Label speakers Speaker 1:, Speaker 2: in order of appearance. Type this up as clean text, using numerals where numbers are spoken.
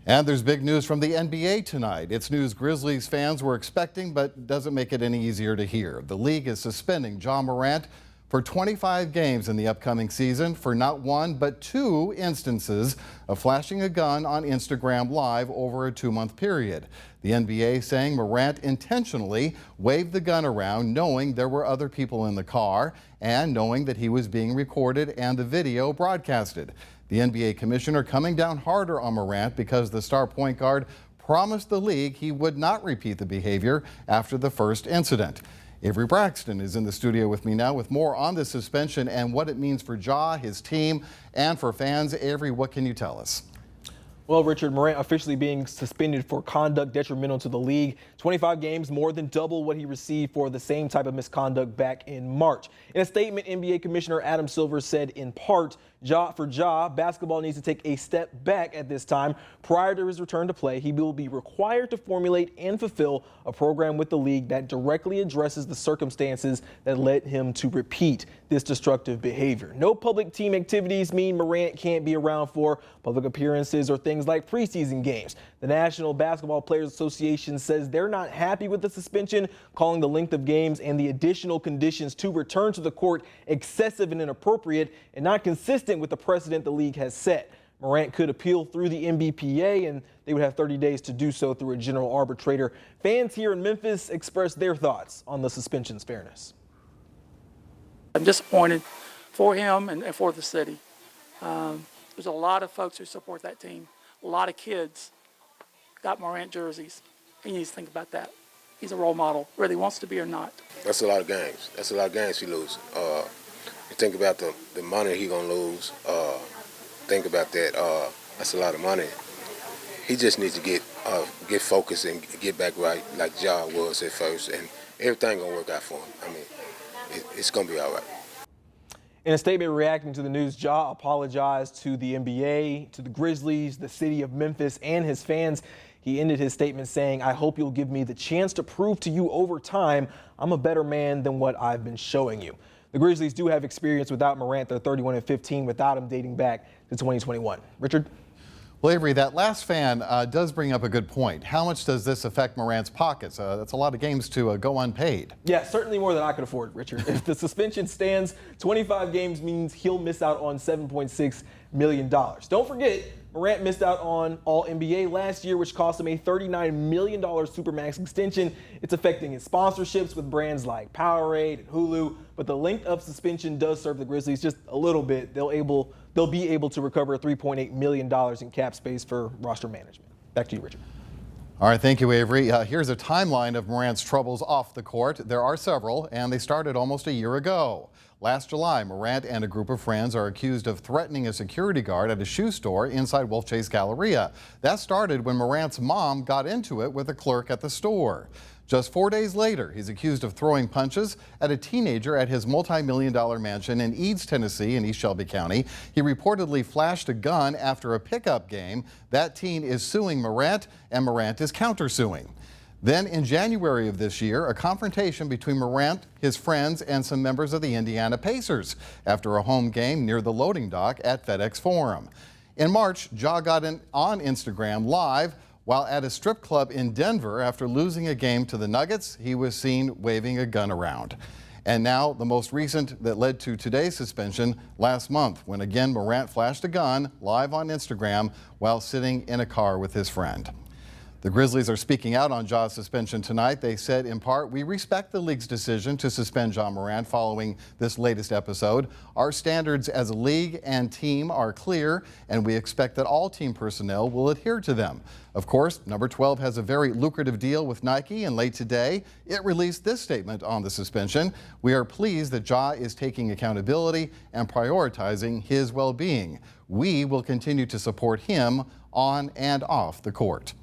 Speaker 1: And there's big news from the NBA tonight. It's news Grizzlies fans were expecting, but doesn't make it any easier to hear. The league is suspending Ja Morant for 25 games in the upcoming season for not one, but two instances of flashing a gun on Instagram Live over a 2-month period. The NBA saying Morant intentionally waved the gun around, knowing there were other people in the car and knowing that he was being recorded and the video broadcasted. The NBA commissioner coming down harder on Morant because the star point guard promised the league he would not repeat the behavior after the first incident. Avery Braxton is in the studio with me now with more on the suspension and what it means for Ja, his team, and for fans. Avery, what can you tell us?
Speaker 2: Well, Richard, Morant officially being suspended for conduct detrimental to the league. 25 games, more than double what he received for the same type of misconduct back in March. In a statement, NBA Commissioner Adam Silver said in part, for Ja, basketball needs to take a step back at this time. Prior to his return to play, he will be required to formulate and fulfill a program with the league that directly addresses the circumstances that led him to repeat this destructive behavior. No public team activities mean Morant can't be around for public appearances or things like preseason games. The National Basketball Players Association says they're not happy with the suspension, calling the length of games and the additional conditions to return to the court excessive and inappropriate and not consistent with the precedent the league has set. Morant could appeal through the NBPA, and they would have 30 days to do so through a general arbitrator. Fans here in Memphis expressed their thoughts on the suspension's fairness.
Speaker 3: I'm disappointed for him and for the city. There's a lot of folks who support that team. A lot of kids got Morant jerseys. He needs to think about that. He's a role model, whether he wants to be or not.
Speaker 4: That's a lot of games. That's a lot of games he loses. You think about the money he gonna lose. Think about that. That's a lot of money. He just needs to get focused and get back right, like Ja was at first, and everything gonna work out for him. I mean, it's gonna be all right.
Speaker 2: In a statement reacting to the news, Ja apologized to the NBA, to the Grizzlies, the city of Memphis, and his fans. He ended his statement saying, "I hope you'll give me the chance to prove to you over time I'm a better man than what I've been showing you." The Grizzlies do have experience without Morant. They're 31-15 without him dating back to 2021. Richard?
Speaker 1: Well, Avery, that last fan does bring up a good point. How much does this affect Morant's pockets? That's a lot of games to go unpaid.
Speaker 2: Yeah, certainly more than I could afford, Richard. If the suspension stands, 25 games means he'll miss out on $7.6 million. Don't forget, Morant missed out on All-NBA last year, which cost him a $39 million Supermax extension. It's affecting his sponsorships with brands like Powerade and Hulu, but the length of suspension does serve the Grizzlies just a little bit. They'll be able to recover $3.8 million in cap space for roster management. Back to you, Richard.
Speaker 1: All right, thank you, Avery. Here's a timeline of Morant's troubles off the court. There are several, and they started almost a year ago. Last July, Morant and a group of friends are accused of threatening a security guard at a shoe store inside Wolf Chase Galleria. That started when Morant's mom got into it with a clerk at the store. Just 4 days later, he's accused of throwing punches at a teenager at his multi-million-dollar mansion in Eads, Tennessee, in East Shelby County. He reportedly flashed a gun after a pickup game. That teen is suing Morant, and Morant is countersuing. Then in January of this year, a confrontation between Morant, his friends, and some members of the Indiana Pacers after a home game near the loading dock at FedEx Forum. In March, Ja got on Instagram Live while at a strip club in Denver after losing a game to the Nuggets. He was seen waving a gun around. And now the most recent that led to today's suspension last month when again Morant flashed a gun live on Instagram while sitting in a car with his friend. The Grizzlies are speaking out on Ja's suspension tonight. They said, in part, "We respect the league's decision to suspend Ja Morant following this latest episode. Our standards as a league and team are clear, and we expect that all team personnel will adhere to them." Of course, number 12 has a very lucrative deal with Nike, and late today, it released this statement on the suspension. "We are pleased that Ja is taking accountability and prioritizing his well-being. We will continue to support him on and off the court."